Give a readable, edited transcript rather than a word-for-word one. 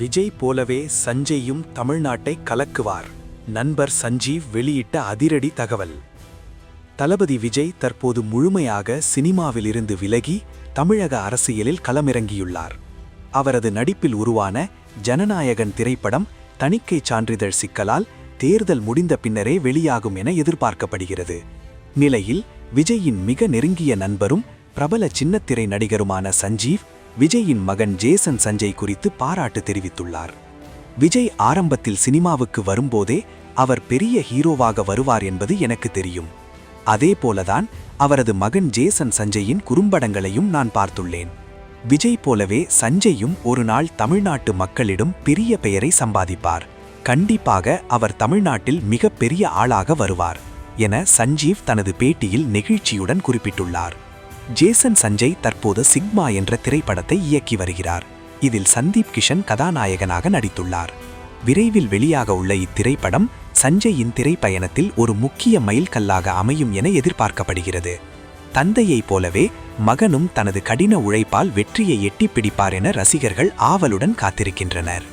விஜய் போலவே சஞ்சயும் தமிழ்நாட்டை கலக்குவார். நண்பர் சஞ்சீவ் வெளியிட்ட அதிரடி தகவல். தளபதி விஜய் தற்போது முழுமையாக சினிமாவிலிருந்து விலகி தமிழக அரசியலில் களமிறங்கியுள்ளார். அவரது நடிப்பில் உருவான ஜனநாயகன் திரைப்படம் தணிக்கை சான்றிதழ் சிக்கலால் தேர்தல் முடிந்த பின்னரே வெளியாகும் என எதிர்பார்க்கப்படுகிறது. நிலையில் விஜயின் மிக நெருங்கிய நண்பரும் பிரபல சின்னத்திரை நடிகருமான சஞ்சீவ் விஜயின் மகன் ஜேசன் சஞ்சய் குறித்து பாராட்டு தெரிவித்துள்ளார். விஜய் ஆரம்பத்தில் சினிமாவுக்கு வரும்போதே அவர் பெரிய ஹீரோவாக வருவார் என்பது எனக்கு தெரியும். அதேபோலதான் அவரது மகன் ஜேசன் சஞ்சயின் குறும்படங்களையும் நான் பார்த்துள்ளேன். விஜய் போலவே சஞ்சயும் ஒரு நாள் தமிழ்நாட்டு மக்களிடம் பெரிய பெயரை சம்பாதிப்பார். கண்டிப்பாக அவர் தமிழ்நாட்டில் மிக பெரிய ஆளாக வருவார் என சஞ்சீவ் தனது பேட்டியில் நெகிழ்ச்சியுடன் குறிப்பிட்டுள்ளார். ஜேசன் சஞ்சய் தற்போது சிக்மா என்ற திரைப்படத்தை இயக்கி வருகிறார். இதில் சந்தீப் கிஷன் கதாநாயகனாக நடித்துள்ளார். விரைவில் வெளியாக உள்ள இத்திரைப்படம் சஞ்சயின் திரைப்பயணத்தில் ஒரு முக்கிய மைல்கல்லாக அமையும் என எதிர்பார்க்கப்படுகிறது. தந்தையைப் போலவே மகனும் தனது கடின உழைப்பால் வெற்றியை எட்டிப் பிடிப்பார் என ரசிகர்கள் ஆவலுடன் காத்திருக்கின்றனர்.